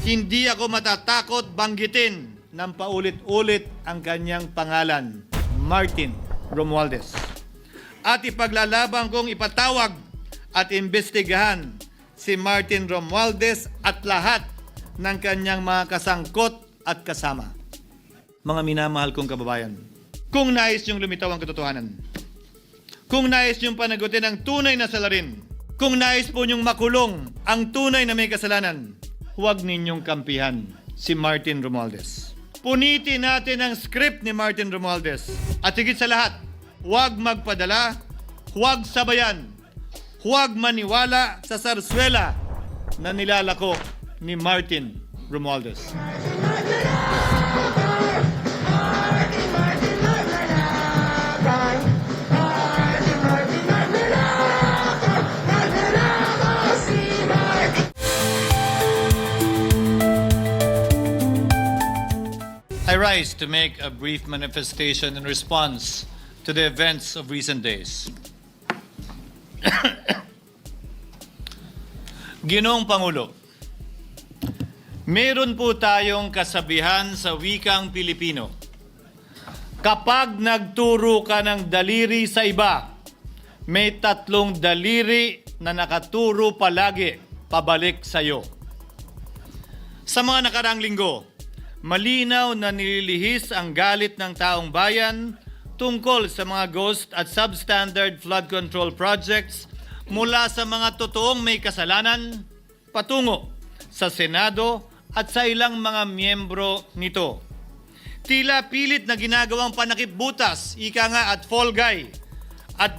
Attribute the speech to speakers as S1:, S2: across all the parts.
S1: Hindi ako matatakot banggitin ng paulit-ulit ang kanyang pangalan, Martin Romualdez. At ipaglalaban kong ipatawag at imbestigahan si Martin Romualdez at lahat ng kanyang mga kasangkot at kasama. Mga minamahal kong kababayan, kung nais niyong lumitaw ang katotohanan, kung nais niyong panagutin ang tunay na salarin, kung nais po niyong makulong ang tunay na may kasalanan, huwag ninyong kampihan si Martin Romualdez. Punitin natin ang script ni Martin Romualdez. At higit sa lahat, huwag magpadala, huwag sabayan, huwag maniwala sa sarswela na nilalako ni Martin Romualdez. I rise to make a brief manifestation in response to the events of recent days. Ginoong Pangulo, meron po tayong kasabihan sa wikang Pilipino. Kapag nagturo ka ng daliri sa iba, may tatlong daliri na nakaturo palagi pabalik sa iyo. Sa mga nakaraang linggo, malinaw na nililihis ang galit ng taong bayan tungkol sa mga ghost at substandard flood control projects mula sa mga totoong may kasalanan patungo sa Senado at sa ilang mga miyembro nito. Tila pilit na ginagawang panakipbutas, ika nga at fall guy at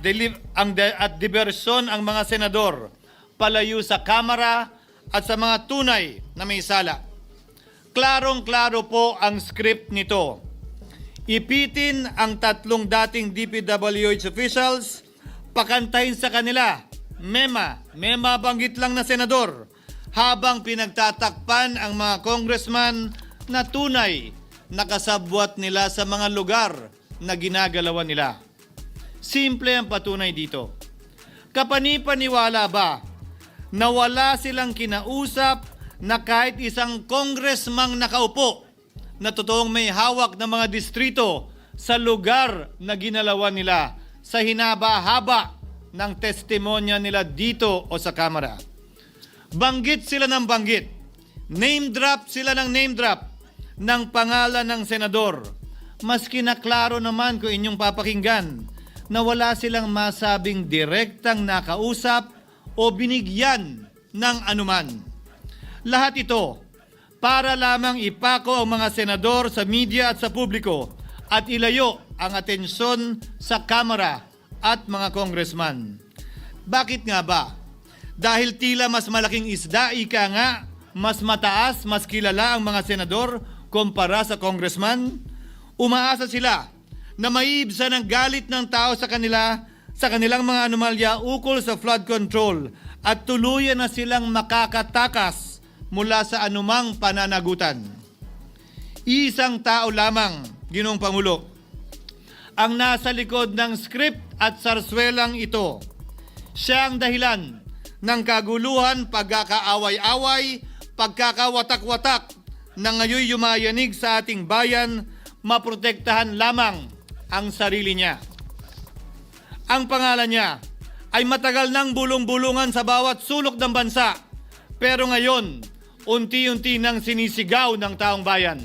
S1: diversyon ang mga senador palayo sa Kamara at sa mga tunay na may sala. Klarong-klaro po ang script nito. Ipitin ang tatlong dating DPWH officials, pakantahin sa kanila, mema banggit lang na senador, habang pinagtatakpan ang mga congressman na tunay na kasabwat nila sa mga lugar na ginagalawan nila. Simple ang patunay dito. Kapanipaniwala ba na wala silang kinausap na kahit isang congressman nakaupo na totoong may hawak ng mga distrito sa lugar na ginalawan nila sa hinaba-haba ng testimonya nila dito o sa Kamara? Banggit sila ng banggit, name drop sila ng name drop ng pangalan ng senador. Maski na klaro naman kung inyong papakinggan na wala silang masabing direktang nakausap o binigyan ng anuman. Lahat ito para lamang ipako ang mga senador sa media at sa publiko at ilayo ang atensyon sa Kamara at mga congressman. Bakit nga ba? Dahil tila mas malaking isda, ika nga, mas mataas, mas kilala ang mga senador kumpara sa congressman? Umaasa sila na maiibsan ang galit ng tao sa kanilang mga anomalya ukol sa flood control at tuluyan na silang makakatakas mula sa anumang pananagutan. Isang tao lamang, Ginoong Pangulo, ang nasa likod ng script at sarswelang ito. Siya ang dahilan ng kaguluhan, pagkakaaway-away, pagkakawatak-watak na ngayon yumayanig sa ating bayan, maprotektahan lamang ang sarili niya. Ang pangalan niya ay matagal nang bulong-bulungan sa bawat sulok ng bansa, pero ngayon, unti-unti nang sinisigaw ng taong bayan.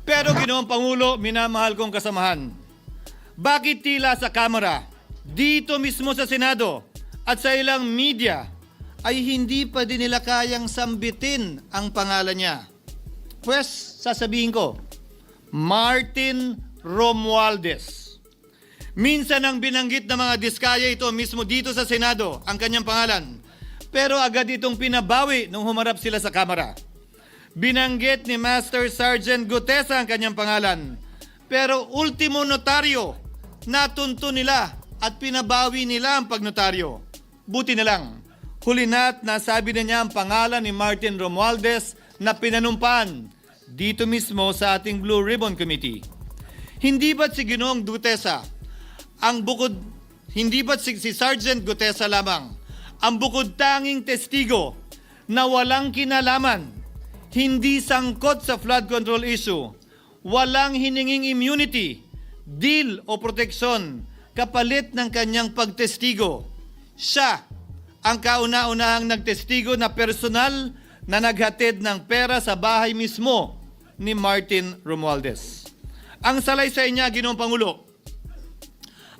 S1: Pero Ginoong Pangulo, minamahal kong kasamahan, bakit tila sa Kamara, dito mismo sa Senado at sa ilang media ay hindi pa din nila kayang sambitin ang pangalan niya? Pues, sasabihin ko, Martin Romualdez. Minsan ang binanggit ng mga diskaya ito mismo dito sa Senado, ang kanyang pangalan. Pero agad itong pinabawi nung humarap sila sa Kamara. Binanggit ni Master Sergeant Gutesa ang kanyang pangalan. Pero ultimo notaryo, natunto nila at pinabawi nila ang pagnotaryo. Buti na lang, huli na't nasabi na niya ang pangalan ni Martin Romualdez na pinanumpan dito mismo sa ating Blue Ribbon Committee. Hindi ba't si Ginoong Gutesa ang hindi ba't si Sergeant Gutesa lamang ang bukod tanging testigo na walang kinalaman, hindi sangkot sa flood control issue, walang hininging immunity, deal o proteksyon kapalit ng kanyang pagtestigo? Siya ang kauna-unahang nagtestigo na personal na naghatid ng pera sa bahay mismo ni Martin Romualdez. Ang salaysay niya, Ginoong Pangulo,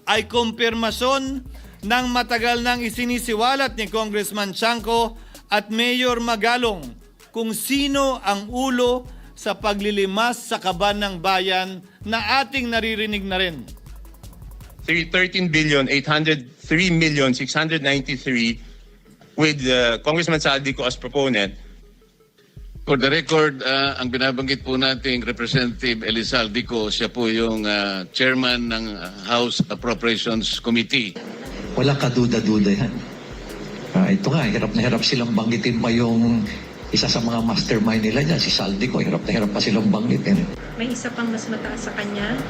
S1: ay kumpirmasyon ng matagal nang isinisiwalat ni Congressman Chanco at Mayor Magalong kung sino ang ulo sa paglilimas sa kaban ng bayan na ating naririnig na rin.
S2: 13,803,693 with Congressman Saldico as proponent.
S3: For the record, ang binabanggit po nating Representative Elizaldico, siya po yung chairman ng House Appropriations Committee.
S4: Wala kaduda-duda yan. Ito nga, hirap na hirap silang banggitin pa yung isa sa mga mastermind nila dyan, si Saldico. Hirap na hirap pa silang banggitin.
S5: May isa pang mas mataas sa kanya?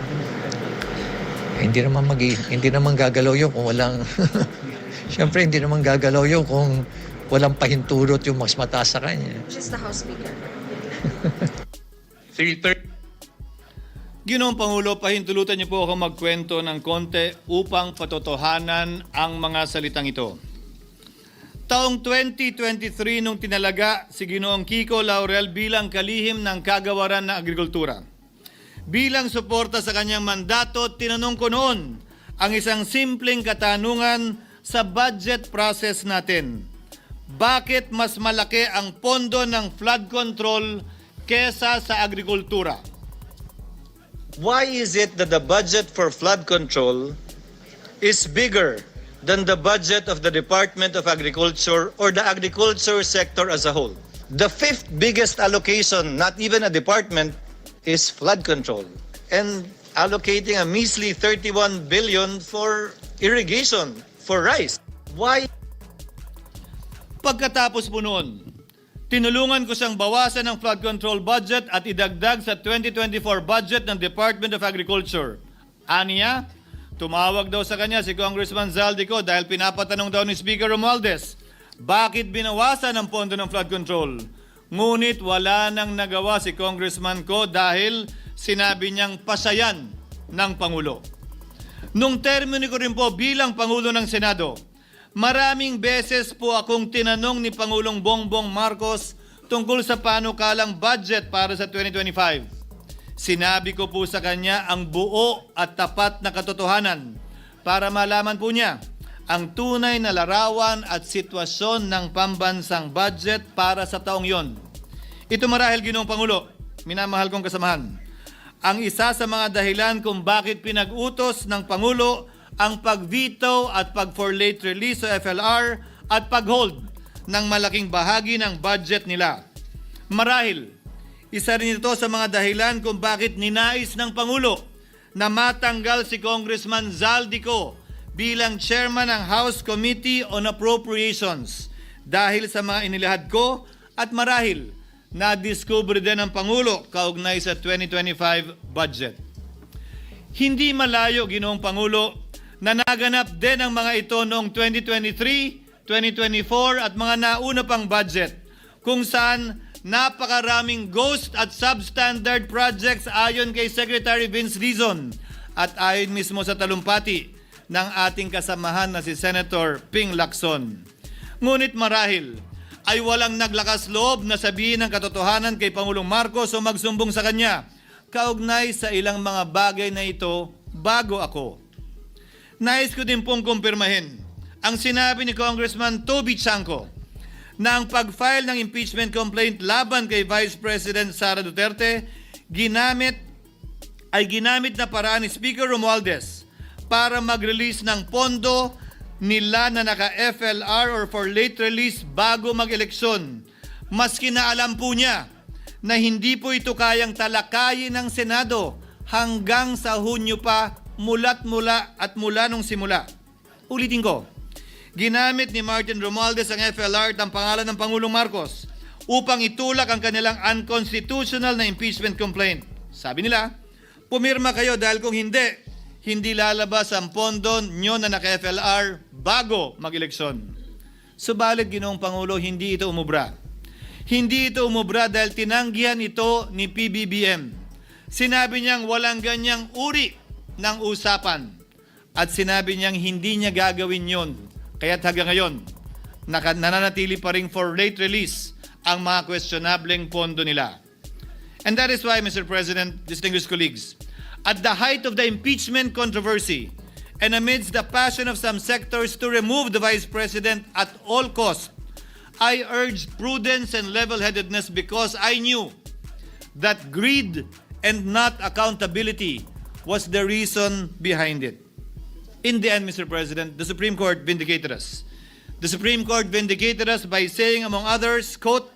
S4: Hindi naman gagalaw yun kung walang... Siyempre, hindi naman gagalaw yun kung walang pahintulot yung mas mataas sa kanya.
S5: Just the House Speaker.
S1: Ginoong Pangulo, pahintulutan niyo po ako magkwento ng konti upang patotohanan ang mga salitang ito. Taong 2023 nung tinalaga si Ginoong Kiko Laurel bilang kalihim ng kagawaran ng agrikultura. Bilang suporta sa kanyang mandato, tinanong ko noon ang isang simpleng katanungan sa budget process natin. Bakit mas malaki ang pondo ng flood control kesa sa agrikultura?
S6: Why is it that the budget for flood control is bigger than the budget of the Department of Agriculture or the agriculture sector as a whole? The fifth biggest allocation, not even a department, is flood control. And allocating a measly 31 billion for irrigation, for rice. Why?
S1: Pagkatapos po noon, tinulungan ko siyang bawasan ng flood control budget at idagdag sa 2024 budget ng Department of Agriculture. Aniya, tumawag daw sa kanya si Congressman Zaldico dahil pinapatanong daw ni Speaker Romualdez, bakit binawasan ang pondo ng flood control? Ngunit wala nang nagawa si Congressman ko dahil sinabi niyang pasayan ng Pangulo. Nung termino ko rin po bilang Pangulo ng Senado, maraming beses po akong tinanong ni Pangulong Bongbong Marcos tungkol sa panukalang budget para sa 2025. Sinabi ko po sa kanya ang buo at tapat na katotohanan para malaman po niya ang tunay na larawan at sitwasyon ng pambansang budget para sa taong yon. Ito marahil, Ginoong Pangulo, minamahal kong kasamahan, ang isa sa mga dahilan kung bakit pinag-utos ng Pangulo ang pag-veto at pag-for late release sa FLR at pag-hold ng malaking bahagi ng budget nila. Marahil, isa rin ito sa mga dahilan kung bakit ninais ng Pangulo na matanggal si Congressman Zaldico bilang chairman ng House Committee on Appropriations dahil sa mga inilahad ko at marahil na-discover din ng Pangulo kaugnay sa 2025 budget. Hindi malayo, Ginoong Pangulo, na naganap din ang mga ito noong 2023, 2024 at mga nauna pang budget kung saan napakaraming ghost at substandard projects ayon kay Secretary Vince Dizon at ayon mismo sa talumpati ng ating kasamahan na si Senator Ping Lacson. Ngunit marahil ay walang naglakas loob na sabihin ang katotohanan kay Pangulong Marcos o magsumbong sa kanya kaugnay sa ilang mga bagay na ito bago ako. Nais ko din pong kumpirmahin ang sinabi ni Congressman Toby Chanco na ang pag-file ng impeachment complaint laban kay Vice President Sara Duterte ginamit na paraan ni Speaker Romualdez para mag-release ng pondo nila na naka-FLR or for late release bago mag-eleksyon. Maski na alam po niya na hindi po ito kayang talakayin ng Senado hanggang sa Hunyo pa mula nung simula. Ulitin ko, ginamit ni Martin Romualdez ang FLR at ang pangalan ng Pangulong Marcos upang itulak ang kanilang unconstitutional na impeachment complaint. Sabi nila, pumirma kayo dahil kung hindi lalabas ang pondo nyo na naka-FLR bago mag-eleksyon. Subalit, Ginoong Pangulo, hindi ito umubra. Hindi ito umubra dahil tinanggihan ito ni PBBM. Sinabi niyang walang ganyang uri ng usapan at sinabi niyang hindi niya gagawin yon. Kaya't hanggang ngayon, nananatili pa rin for late release ang mga questionableng pondo nila. And that is why, Mr. President, distinguished colleagues, at the height of the impeachment controversy and amidst the passion of some sectors to remove the Vice President at all costs, I urged prudence and level-headedness because I knew that greed and not accountability was the reason behind it. In the end, Mr. President, the Supreme Court vindicated us. The Supreme Court vindicated us by saying, among others, quote,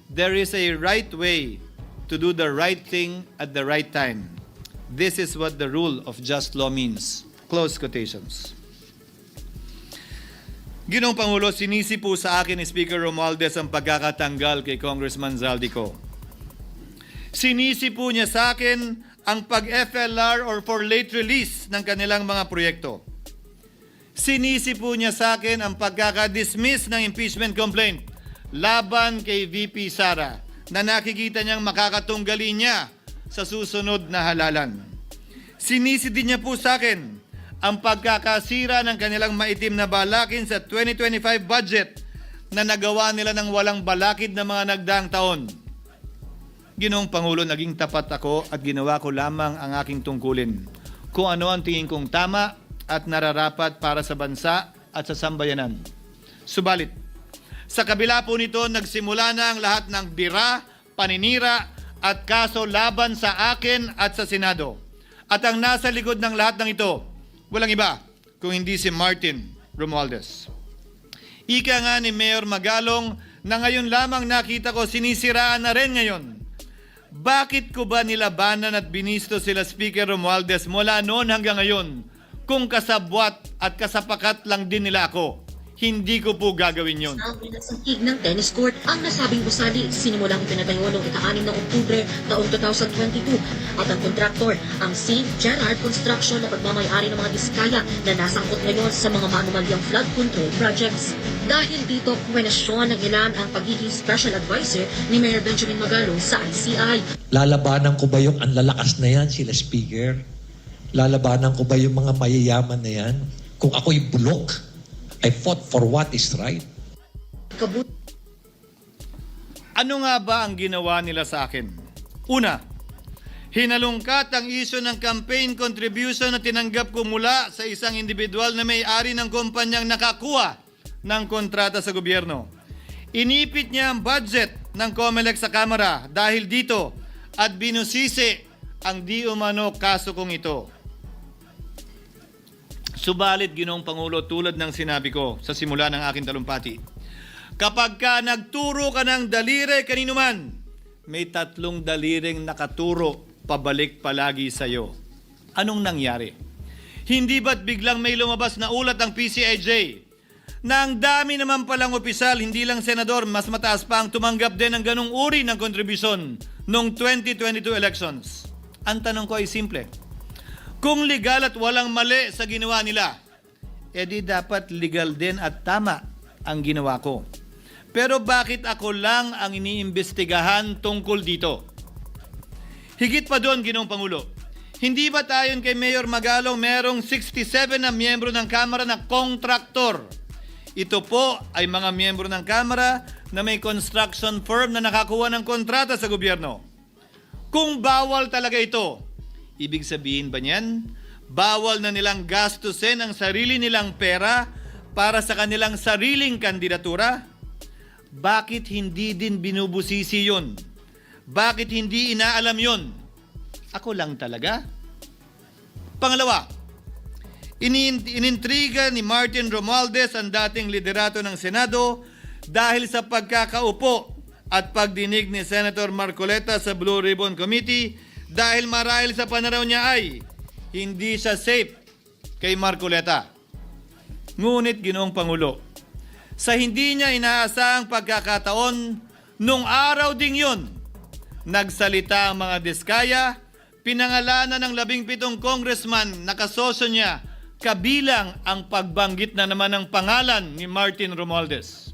S1: "There is a right way to do the right thing at the right time. This is what the rule of just law means." Close quotations. Ginoong Pangulo, sinisi po sa akin ni Speaker Romualdez ang pagkakatanggal kay Congressman Zaldico. Sinisi po niya sa akin ang pag-FLR or for late release ng kanilang mga proyekto. Sinisi po niya sa akin ang pagkakadismiss ng impeachment complaint laban kay VP Sara na nakikita niyang makakatunggali niya sa susunod na halalan. Sinisi din niya po sa akin ang pagkakasira ng kanilang maitim na balakin sa 2025 budget na nagawa nila ng walang balakid na mga nagdaang taon. Ginoong Pangulo, naging tapat ako at ginawa ko lamang ang aking tungkulin. Kung ano ang tingin kong tama at nararapat para sa bansa at sa sambayanan. Subalit, sa kabila po nito, nagsimula na ang lahat ng bira, paninira at kaso laban sa akin at sa Senado. At ang nasa likod ng lahat ng ito, walang iba kung hindi si Martin Romualdez. Ika nga ni Mayor Magalong na ngayon lamang nakita ko sinisiraan na rin ngayon. Bakit ko ba nilabanan at binisto sila Speaker Romualdez mula noon hanggang ngayon kung kasabwat at kasapakat lang din nila ako? Hindi ko po gagawin yun.
S7: Ang pinasangkig ng tennis court ang nasabing gusali sinimulang pinatayo noong ika-6 ng Oktubre taong 2022 at ang kontraktor ang St. Gerard Construction na pagmamayari ng mga diskaya na nasangkot ngayon sa mga manumalyang flood control projects. Dahil dito, kwenasyon ng ilan ang pagiging special advisor ni Mayor Benjamin Magalong sa ICI.
S4: Lalabanan ko ba yung anlalakas na yan, sila Speaker? Lalabanan ko ba yung mga mayayaman na yan? Kung ako'y bulok, I fought for what is right.
S1: Ano nga ba ang ginawa nila sa akin? Una, hinalungkat ang isyu ng campaign contribution na tinanggap ko mula sa isang individual na may-ari ng kumpanyang nakakuha ng kontrata sa gobyerno. Inipit niya ang budget ng COMELEC sa Kamara dahil dito at binusisi ang di umano kaso kong ito. Subalit, Ginoong Pangulo, tulad ng sinabi ko sa simula ng aking talumpati, kapag ka nagturo ka ng daliri kanino man, may 3 daliring nakaturo pabalik palagi sa iyo. Anong nangyari? Hindi ba't biglang may lumabas na ulat ng PCIJ na ang dami naman palang opisyal, hindi lang senador, mas mataas pa ang tumanggap din ng ganong uri ng kontribusyon noong 2022 elections? Ang tanong ko ay simple. Kung legal at walang mali sa ginawa nila, edi dapat legal din at tama ang ginawa ko. Pero bakit ako lang ang iniimbestigahan tungkol dito? Higit pa doon, Ginoong Pangulo, hindi ba tayon kay Mayor Magalong merong 67 na miyembro ng Kamara na kontraktor? Ito po ay mga miyembro ng Kamara na may construction firm na nakakuha ng kontrata sa gobyerno. Kung bawal talaga ito, ibig sabihin ba niyan, bawal na nilang gastusin ang sarili nilang pera para sa kanilang sariling kandidatura? Bakit hindi din binubusisi yun? Bakit hindi inaalam yun? Ako lang talaga? Pangalawa, inintriga ni Martin Romualdez ang dating liderato ng Senado dahil sa pagkakaupo at pagdinig ni Senator Marcoleta sa Blue Ribbon Committee dahil marahil sa pananaw niya ay hindi siya safe kay Marcoleta. Ngunit, Ginoong Pangulo, sa hindi niya inaasahang pagkakataon, Nung araw ding yun, nagsalita ang mga diskaya, pinangalanan ng 17 congressman na kasosyo niya, kabilang ang pagbanggit na naman ng pangalan ni Martin Romualdez.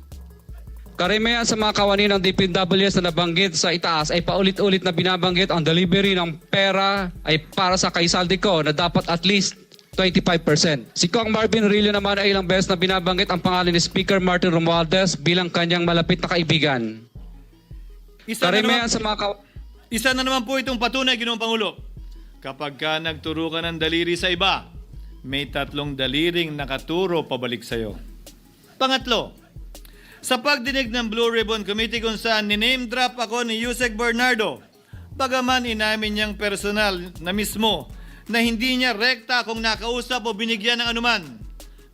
S8: Karamihan sa mga kawani ng DPWH na nabanggit sa itaas ay paulit-ulit na binabanggit ang delivery ng pera ay para sa kay Saldico na dapat at least 25%. Si Kong Marvin Rillo naman ay ilang beses na binabanggit ang pangalan ni Speaker Martin Romualdez bilang kanyang malapit na kaibigan. Karamihan sa mga
S1: Isa na naman po itong patunay, Ginoong Pangulo. Kapag ka nagturo ka ng daliri sa iba, may 3 daliring nakaturo pabalik sa'yo. Pangatlo, sa pagdinig ng Blue Ribbon Committee kung saan niname drop ako ni Yusek Bernardo, bagaman inamin niyang personal na mismo na hindi niya rekta kung nakausap o binigyan ng anuman,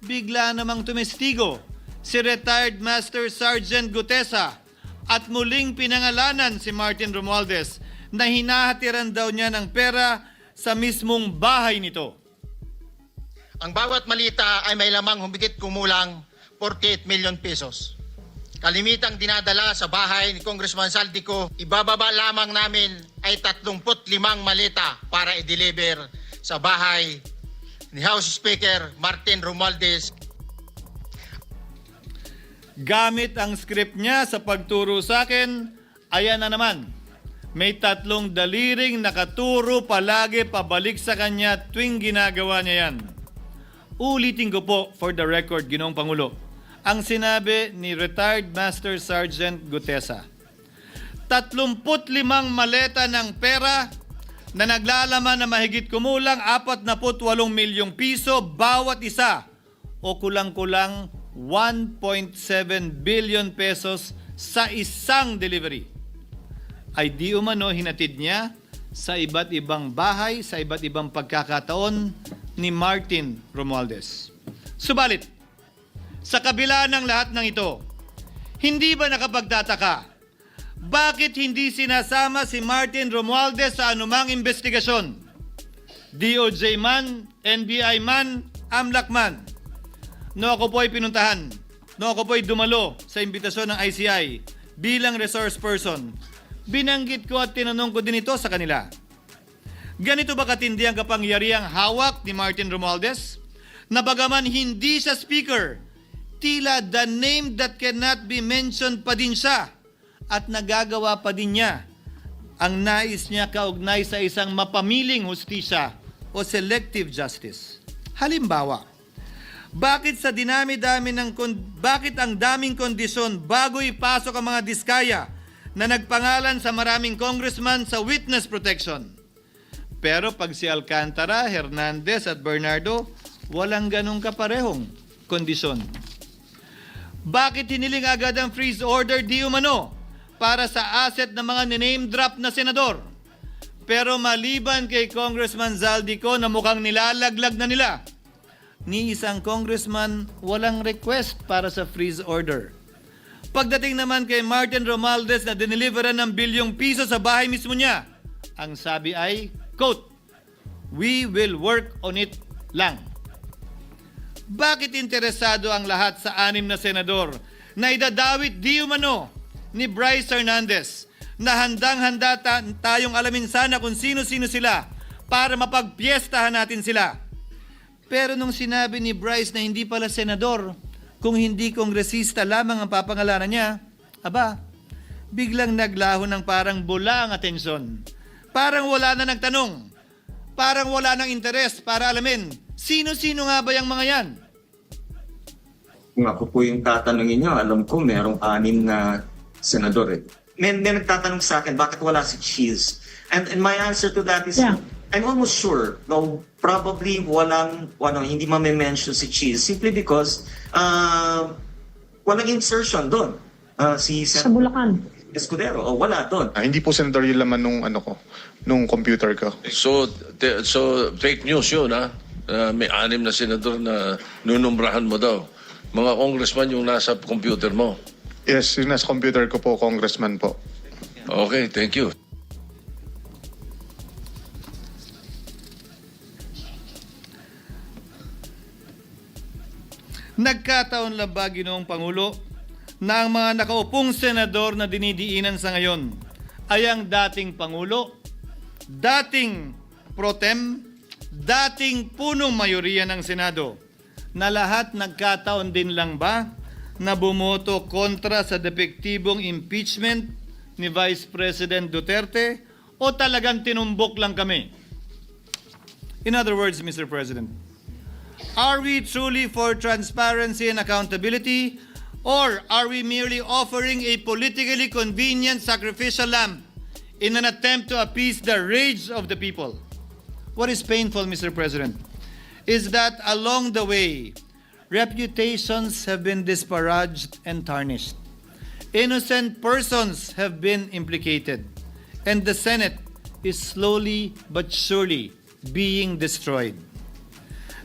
S1: bigla namang tumestigo si retired Master Sergeant Gutesa at muling pinangalanan si Martin Romualdez na hinahatiran daw niya ng pera sa mismong bahay nito.
S9: Ang bawat malita ay may lamang humigit kumulang 48 million pesos. Kalimitang dinadala sa bahay ni Congressman Saldico, ibababa lamang namin ay 35 malita para i-deliver sa bahay ni House Speaker Martin Romualdez.
S1: Gamit ang script niya sa pagturo sa akin, ayan na naman. May 3 daliring nakaturo palagi pabalik sa kanya tuwing ginagawa niya yan. Ulitin ko po for the record, Ginoong Pangulo, ang sinabi ni retired Master Sergeant Gutesa. 35 maleta ng pera na naglalaman na mahigit kumulang 48 milyong piso bawat isa o kulang-kulang 1.7 billion pesos sa isang delivery ay di umano hinatid niya sa iba't ibang bahay, sa iba't ibang pagkakataon ni Martin Romualdez. Subalit, sa kabila ng lahat ng ito, hindi ba nakapagtataka bakit hindi sinasama si Martin Romualdez sa anumang investigasyon? DOJ man, NBI man, AMLAC man. No ako po ay pinuntahan, no ako po ay dumalo sa imbitasyon ng ICI bilang resource person. Binanggit ko at tinanong ko din ito sa kanila. Ganito ba katindi ang kapangyarihang hawak ni Martin Romualdez? Na bagaman hindi siya speaker, tila the name that cannot be mentioned pa din siya at nagagawa pa din niya ang nais niya kaugnay sa isang mapamiling hustisya o selective justice. Halimbawa, bakit ang daming kondisyon bago ipasok ang mga diskaya na nagpangalan sa maraming congressman sa witness protection? Pero pag si Alcantara, Hernandez at Bernardo, walang ganong kaparehong kondisyon. Bakit hiniling agad ang freeze order di umano para sa asset ng mga name drop na senador? Pero maliban kay Congressman Zaldico na mukhang nilalaglag na nila, ni isang congressman walang request para sa freeze order. Pagdating naman kay Martin Romualdez na dineliveran ng bilyong piso sa bahay mismo niya, ang sabi ay, quote, "We will work on it lang." Bakit interesado ang lahat sa 6 na senador na idadawit di umano ni Bryce Hernandez na handang-handa tayong alamin sana kung sino-sino sila para mapagpiestahan natin sila? Pero nung sinabi ni Bryce na hindi pala senador, kung hindi kongresista lamang ang papangalanan niya, aba, biglang naglaho ng parang bula ang atensyon. Parang wala na nagtanong. Parang wala ng interes para alamin, sino-sino nga ba yung mga yan?
S10: Kung ako po yung tatanungin nyo, alam ko merong 6 na senador eh. May nagtatanong sa akin, bakit wala si Cheese? And my answer to that is, I'm almost sure, though probably hindi ma-mention si Cheese simply because walang insertion doon. Sa Bulacan. Escudero, wala doon.
S11: Hindi po senador yung laman nung computer ko.
S3: So fake news yun, ha? May 6 na senador na nunumbrahan mo daw. Mga congressman yung nasa computer mo.
S11: Yes, yung nasa computer ko po, congressman po.
S3: Okay, thank you.
S1: Nagkataon lang ba, Ginoong Pangulo, na ang mga nakaupong senador na dinidiinan sa ngayon ay ang dating Pangulo, dating pro tem, dating punong mayoriya ng Senado, na lahat nagkataon din lang ba na bumoto kontra sa depektibong impeachment ni Vice President Duterte o talagang tinumbok lang kami? In other words, Mr. President, are we truly for transparency and accountability, or are we merely offering a politically convenient sacrificial lamb in an attempt to appease the rage of the people? What is painful, Mr. President, is that along the way, reputations have been disparaged and tarnished. Innocent persons have been implicated, and the Senate is slowly but surely being destroyed.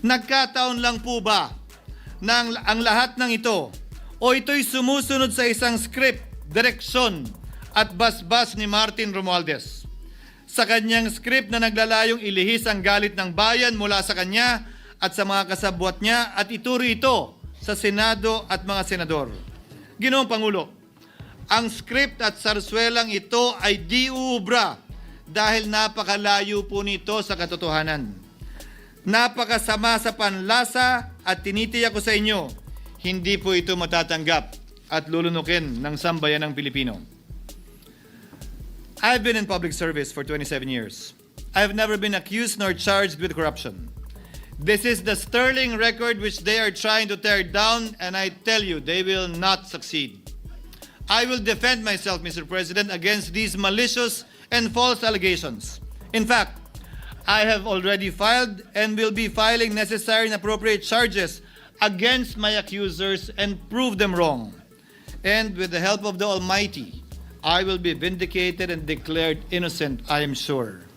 S1: Nagkataon lang po ba na ang lahat ng ito o ito'y sumusunod sa isang script, direksyon at basbas ni Martin Romualdez? Sa kanyang script na naglalayong ilihis ang galit ng bayan mula sa kanya at sa mga kasabwat niya at ituro ito sa Senado at mga senador. Ginoong Pangulo, ang script at sarswelang ito ay di uubra dahil napakalayo po nito sa katotohanan. Napakasama sa panlasa at tinitiyak ko sa inyo, hindi po ito matatanggap at lulunukin ng sambayanang Pilipino. I've been in public service for 27 years. I've never been accused nor charged with corruption. This is the sterling record which they are trying to tear down, and I tell you, they will not succeed. I will defend myself, Mr. President, against these malicious and false allegations. In fact, I have already filed and will be filing necessary and appropriate charges against my accusers and prove them wrong. And with the help of the Almighty, I will be vindicated and declared innocent, I am sure.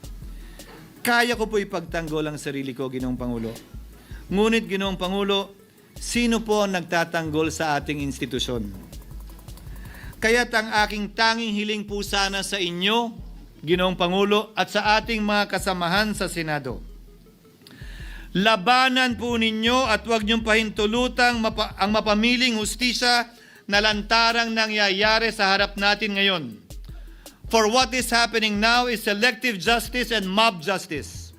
S1: Kaya ko po ipagtanggol ang sarili ko, Ginoong Pangulo. Ngunit, Ginoong Pangulo, sino po ang nagtatanggol sa ating institusyon? Kaya't ang aking tanging hiling po sana sa inyo, Ginoong Pangulo, at sa ating mga kasamahan sa Senado. Labanan po ninyo at huwag niyong pahintulutang ang mapamiling hustisya na lantarang nangyayari sa harap natin ngayon. For what is happening now is selective justice and mob justice.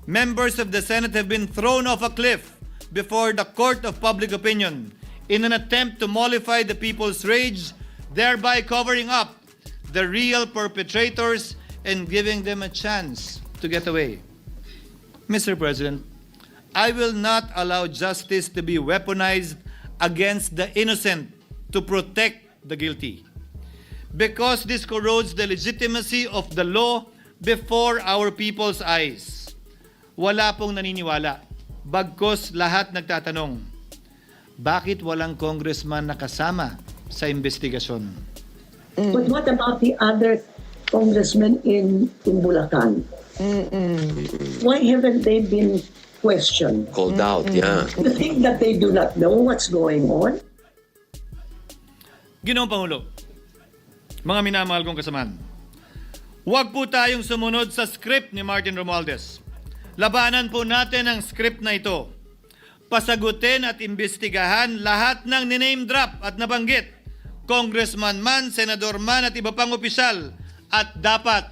S1: Members of the Senate have been thrown off a cliff before the court of public opinion in an attempt to mollify the people's rage, thereby covering up the real perpetrators and giving them a chance to get away. Mr. President, I will not allow justice to be weaponized against the innocent to protect the guilty, because this corrodes the legitimacy of the law before our people's eyes. Wala pong naniniwala, bagkos lahat nagtatanong, bakit walang congressman na kasama sa investigasyon?
S12: But what about the other congressmen in Bulacan? Why haven't they been questioned?
S13: Called out, yeah.
S12: You think that they do not know what's going on?
S1: Ginoong Pangulo, mga minamahal kong kasamahan, huwag po tayong sumunod sa script ni Martin Romualdez. Labanan po natin ang script na ito. Pasagutin at imbestigahan lahat ng niname drop at nabanggit, congressman man, senador man at iba pang opisyal, at dapat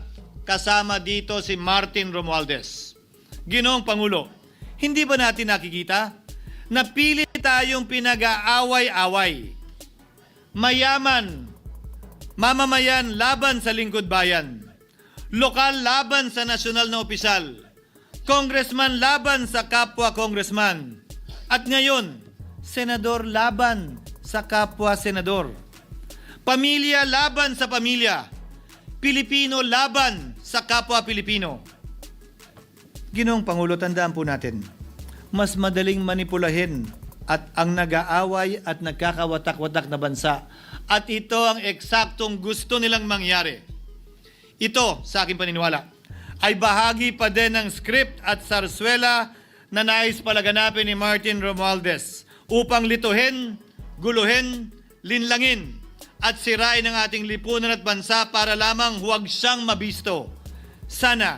S1: kasama dito si Martin Romualdez. Ginoong Pangulo, hindi ba natin nakikita na pili tayong pinag-aaway-away? Mayaman, mamamayan laban sa lingkod bayan, lokal laban sa nasyonal na opisyal, congressman laban sa kapwa congressman, at ngayon, senador laban sa kapwa senador, pamilya laban sa pamilya, Pilipino laban sa kapwa Pilipino. Ginoong Pangulo, tandaan po natin, mas madaling manipulahin at ang nag-aaway at nagkakawatak-watak na bansa. At ito ang eksaktong gusto nilang mangyari. Ito, sa aking paniniwala, ay bahagi pa din ng script at sarswela na nais palaganapin ni Martin Romualdez upang lituhin, guluhin, linlangin at sirain ang ating lipunan at bansa para lamang huwag siyang mabisto. Sana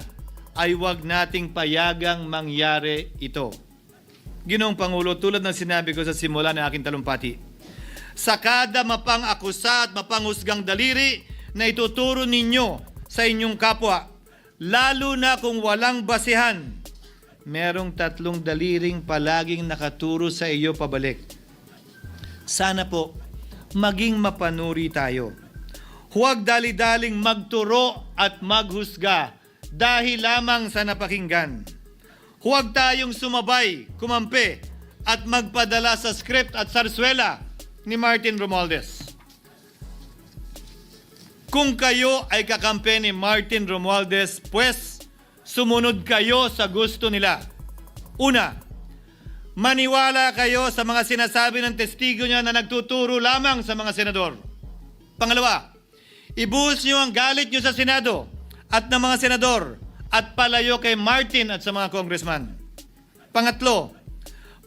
S1: ay huwag nating payagang mangyari ito. Ginoong Pangulo, tulad ng sinabi ko sa simula ng aking talumpati, sa kada mapang-akusa at mapanghusgang daliri na ituturo ninyo sa inyong kapwa, lalo na kung walang basihan, merong 3 daliring palaging nakaturo sa iyo pabalik. Sana po, maging mapanuri tayo. Huwag dali-daling magturo at maghusga dahil lamang sa napakinggan. Huwag tayong sumabay, kumampi, at magpadala sa script at sarswela ni Martin Romualdez. Kung kayo ay kakampi ni Martin Romualdez, pues sumunod kayo sa gusto nila. Una, maniwala kayo sa mga sinasabi ng testigo niya na nagtuturo lamang sa mga senador. Pangalawa, ibuhos niyo ang galit niyo sa Senado at ng mga senador at palayo kay Martin at sa mga congressman. Pangatlo,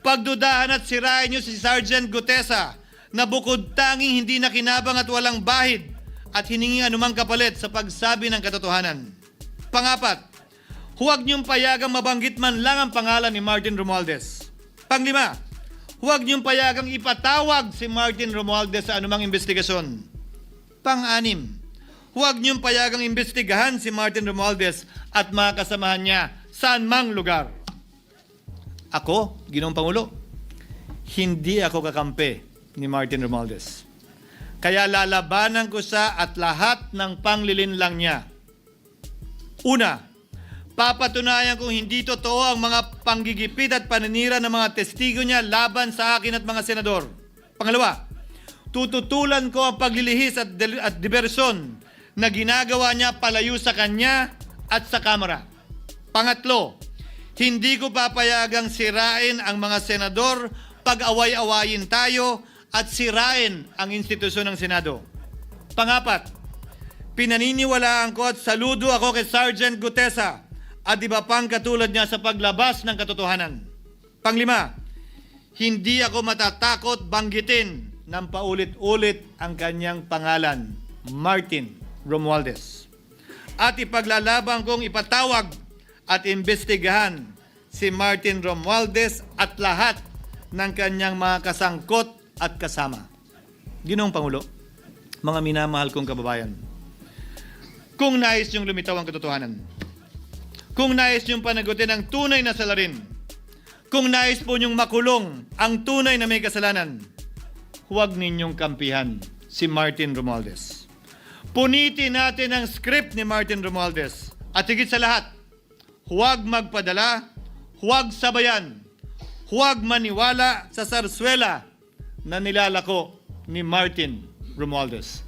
S1: pagdudahan at sirain niyo si Sergeant Gutesa na bukod tanging hindi nakinabang at walang bahid at hiningi anumang kapalit sa pagsabi ng katotohanan. Pangapat, huwag niyong payagang mabanggit man lang ang pangalan ni Martin Romualdez. Panglima, huwag niyong payagang ipatawag si Martin Romualdez sa anumang investigasyon. Pang-anim, huwag niyong payagang imbestigahan si Martin Romualdez at mga kasamahan niya saan mang lugar. Ako, Ginoong Pangulo, hindi ako kakampi ni Martin Romualdez. Kaya lalabanan ko siya at lahat ng panglilinlang niya. Una, papatunayan kung hindi totoo ang mga panggigipit at paninira ng mga testigo niya laban sa akin at mga senador. Pangalawa, tututulan ko ang paglilihis at diversyon na ginagawa niya palayo sa kanya at sa Kamara. Pangatlo, hindi ko papayagang sirain ang mga senador pag away-awayin tayo at sirain ang institusyon ng Senado. Pangapat, pinaniniwalaan ko at saludo ako kay Sergeant Gutesa at iba pang katulad niya sa paglabas ng katotohanan. Panglima, hindi ako matatakot banggitin ng paulit-ulit ang kanyang pangalan, Martin Romualdez. At ipaglalaban kong ipatawag at imbestigahan si Martin Romualdez at lahat ng kanyang mga kasangkot at kasama. Ginoong Pangulo, mga minamahal kong kababayan, kung nais niyong lumitaw ang katotohanan, kung nais niyong panagutin ang tunay na salarin, kung nais po niyong makulong ang tunay na may kasalanan, huwag ninyong kampihan si Martin Romualdez. Punitin natin ang script ni Martin Romualdez. At higit sa lahat, huwag magpadala, huwag sabayan, huwag maniwala sa sarswela na nilalako ni Martin Romualdez.